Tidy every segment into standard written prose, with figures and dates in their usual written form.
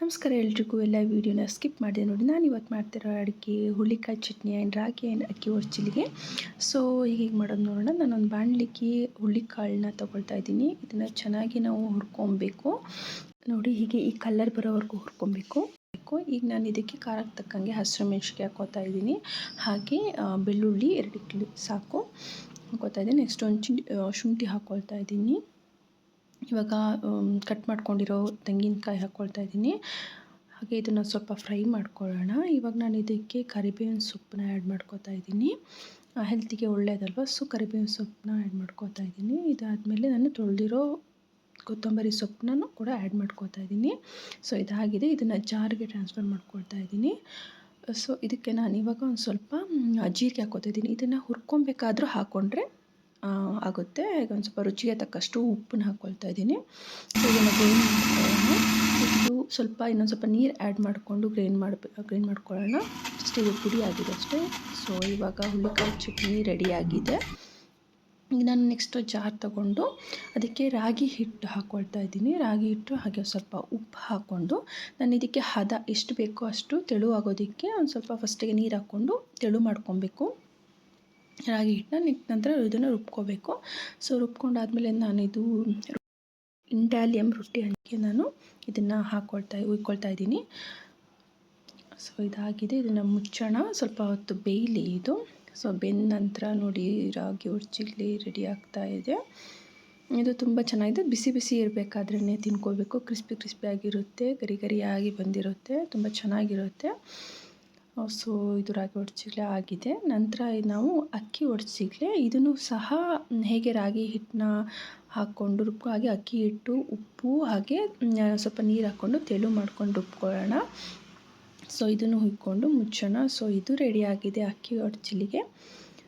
ನಮಸ್ಕಾರ ಎಲ್ರಿಗೂ. ಎಲ್ಲ ವೀಡಿಯೋನ ಸ್ಕಿಪ್ ಮಾಡಿದೆ ನೋಡಿ. ನಾನು ಇವತ್ತು ಮಾಡ್ತಿರೋ ಅಡುಗೆ ಹುಳಿಕಾಯಿ ಚಟ್ನಿ ಆ್ಯಂಡ್ ರಾಗಿ ಆ್ಯಂಡ್ ಅಕ್ಕಿ ಹೊರ್ಚಿಲಿಗೆ. ಸೊ ಹೀಗೆ ಮಾಡೋದು ನೋಡೋಣ. ನಾನೊಂದು ಬಾಣಲಿಗೆ ಹುಳಿಕಾಳನ್ನ ತೊಗೊಳ್ತಾ ಇದ್ದೀನಿ. ಇದನ್ನು ಚೆನ್ನಾಗಿ ನಾವು ಹುರ್ಕೊಬೇಕು ನೋಡಿ. ಹೀಗೆ ಈ ಕಲರ್ ಬರೋವರೆಗೂ ಹುರ್ಕೊಬೇಕು. ಈಗ ನಾನು ಇದಕ್ಕೆ ಖಾರಕ್ಕೆ ತಕ್ಕಂಗೆ ಹಸಿರು ಮೆಣಸಿಗೆ ಹಾಕೋತಾ ಇದ್ದೀನಿ. ಹಾಗೆ ಬೆಳ್ಳುಳ್ಳಿ 2 ಕಿಲೋ ಸಾಕು ಹಾಕೋತಾ ಇದ್ದೀನಿ. ನೆಕ್ಸ್ಟ್ ಒಂದು ಶುಂಠಿ ಹಾಕ್ಕೊಳ್ತಾ ಇದ್ದೀನಿ. ಇವಾಗ ಕಟ್ ಮಾಡ್ಕೊಂಡಿರೋ ತೆಂಗಿನಕಾಯಿ ಹಾಕ್ಕೊಳ್ತಾ ಇದ್ದೀನಿ. ಹಾಗೆ ಇದನ್ನು ಸ್ವಲ್ಪ ಫ್ರೈ ಮಾಡ್ಕೊಳ್ಳೋಣ. ಇವಾಗ ನಾನು ಇದಕ್ಕೆ ಕರಿಬೇವಿನ ಸೊಪ್ಪನ್ನ ಆ್ಯಡ್ ಮಾಡ್ಕೋತಾ ಇದ್ದೀನಿ. ಹೆಲ್ತಿಗೆ ಒಳ್ಳೆಯದಲ್ವ, ಸೊ ಕರಿಬೇವಿನ ಸೊಪ್ಪನ್ನ ಆ್ಯಡ್ ಮಾಡ್ಕೋತಾ ಇದ್ದೀನಿ. ಇದಾದಮೇಲೆ ನಾನು ತೊಳೆದಿರೋ ಕೊತ್ತಂಬರಿ ಸೊಪ್ಪನ್ನು ಕೂಡ ಆ್ಯಡ್ ಮಾಡ್ಕೋತಾ ಇದ್ದೀನಿ. ಸೊ ಇದಾಗಿದೆ. ಇದನ್ನು ಜಾರ್ಗೆ ಟ್ರಾನ್ಸ್ಫರ್ ಮಾಡ್ಕೊಳ್ತಾ ಇದ್ದೀನಿ. ಸೊ ಇದಕ್ಕೆ ನಾನು ಇವಾಗ ಒಂದು ಸ್ವಲ್ಪ ಜೀರಿಗೆ ಹಾಕ್ಕೋತಾ ಇದ್ದೀನಿ. ಇದನ್ನು ಹುರ್ಕೊಬೇಕಾದ್ರೂ ಹಾಕ್ಕೊಂಡ್ರೆ ಆಗುತ್ತೆ. ಈಗ ಒಂದು ಸ್ವಲ್ಪ ರುಚಿಗೆ ತಕ್ಕಷ್ಟು ಉಪ್ಪನ್ನ ಹಾಕ್ಕೊಳ್ತಾ ಇದ್ದೀನಿ. ಸೊ ಇದನ್ನು ಗ್ರೈಂಡ್ ಮಾಡ್ಕೊಳ್ಳೋಣ. ಇದು ಸ್ವಲ್ಪ ಇನ್ನೊಂದು ಸ್ವಲ್ಪ ನೀರು ಆ್ಯಡ್ ಮಾಡಿಕೊಂಡು ಗ್ರೈಂಡ್ ಮಾಡ್ಕೊಳ್ಳೋಣ. ಜಸ್ಟ್ ಇದು ಪುಡಿ ಆಗಿದೆ ಅಷ್ಟೇ. ಸೊ ಇವಾಗ ಹುಳಿಕಾಯಿ ಚಟ್ನಿ ರೆಡಿಯಾಗಿದೆ. ಈಗ ನಾನು ನೆಕ್ಸ್ಟ್ ಜಾರ್ ತೊಗೊಂಡು ಅದಕ್ಕೆ ರಾಗಿ ಹಿಟ್ಟು ಹಾಕ್ಕೊಳ್ತಾ ಇದ್ದೀನಿ. ರಾಗಿ ಹಿಟ್ಟು ಹಾಗೆ ಸ್ವಲ್ಪ ಉಪ್ಪು ಹಾಕ್ಕೊಂಡು ನಾನು ಇದಕ್ಕೆ ಹದ ಎಷ್ಟು ಬೇಕೋ ಅಷ್ಟು ತೆಳು ಆಗೋದಕ್ಕೆ ಒಂದು ಸ್ವಲ್ಪ ಫಸ್ಟಿಗೆ ನೀರು ಹಾಕ್ಕೊಂಡು ತೆಳು ಮಾಡ್ಕೊಬೇಕು ರಾಗಿ ಹಿಟ್ಟನ್ನ. ನಂತರ ಇದನ್ನು ರುಬ್ಕೋಬೇಕು. ಸೊ ರುಬ್ಕೊಂಡಾದ್ಮೇಲೆ ನಾನು ಇದು ಇಂಟಾಲಿಯಂ ರೊಟ್ಟಿ ಹಂಗೆ ನಾನು ಇದನ್ನು ಉಯ್ಕೊಳ್ತಾ ಇದ್ದೀನಿ. ಸೊ ಇದಾಗಿದೆ. ಇದನ್ನು ಮುಚ್ಚೋಣ, ಸ್ವಲ್ಪ ಹೊತ್ತು ಬೇಯಲಿ ಇದು. ಸೊ ಬೆಂದ ನಂತರ ನೋಡಿ ರಾಗಿ ಹುರ್ಚಿಗ್ಲಿ ರೆಡಿ ಆಗ್ತಾ ಇದೆ. ಇದು ತುಂಬ ಚೆನ್ನಾಗಿದೆ. ಬಿಸಿ ಬಿಸಿ ಇರಬೇಕಾದ್ರೇ ತಿನ್ಕೋಬೇಕು. ಕ್ರಿಸ್ಪಿ ಆಗಿರುತ್ತೆ, ಗರಿಯಾಗಿ ಬಂದಿರುತ್ತೆ, ತುಂಬ ಚೆನ್ನಾಗಿರುತ್ತೆ. ಸೊ ಇದು ರಾಗಿ ಹೊರ್ಚಿಗ್ಲೆ ಆಗಿದೆ. ನಂತರ ನಾವು ಅಕ್ಕಿ ಹೊರ್ಚಿಗ್ಲೆ ಇದನ್ನು ಸಹ ಹೇಗೆ ರಾಗಿ ಹಿಟ್ಟನ್ನ ಹಾಕ್ಕೊಂಡು ಹಾಗೆ ಅಕ್ಕಿ ಹಿಟ್ಟು, ಉಪ್ಪು ಹಾಗೆ ಸ್ವಲ್ಪ ನೀರು ಹಾಕ್ಕೊಂಡು ತೆಳು ಮಾಡ್ಕೊಂಡು ರುಬ್ಕೊಳ್ಳೋಣ. ಸೊ ಇದನ್ನು ಹುಯ್ಕೊಂಡು ಮುಚ್ಚೋಣ. ಸೊ ಇದು ರೆಡಿಯಾಗಿದೆ ಅಕ್ಕಿ ಹೊರ್ಚಿಲಿಗೆ.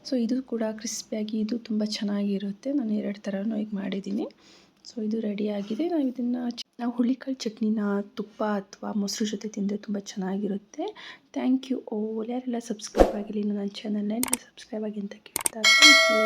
ಸೊ ಇದು ಕೂಡ ಕ್ರಿಸ್ಪಿಯಾಗಿ ಇದು ತುಂಬ ಚೆನ್ನಾಗಿರುತ್ತೆ. ನಾನು 2 ಥರನೂ ಈಗ ಮಾಡಿದ್ದೀನಿ. ಸೊ ಇದು ರೆಡಿಯಾಗಿದೆ. ನಾವು ಹುಳಿಕಾಳು ಚಟ್ನಿನ ತುಪ್ಪ ಅಥವಾ ಮೊಸರು ಜೊತೆ ತಿಂದರೆ ತುಂಬ ಚೆನ್ನಾಗಿರುತ್ತೆ. Thank you. ಯಾರೆಲ್ಲ ಸಬ್ಸ್ಕ್ರೈಬ್ ಆಗಿಲ್ಲ ನನ್ನ ಚಾನಲ್ನ ಸಬ್ಸ್ಕ್ರೈಬ್ ಆಗಿ ಅಂತ ಕೇಳ್ತಾ. Thank you.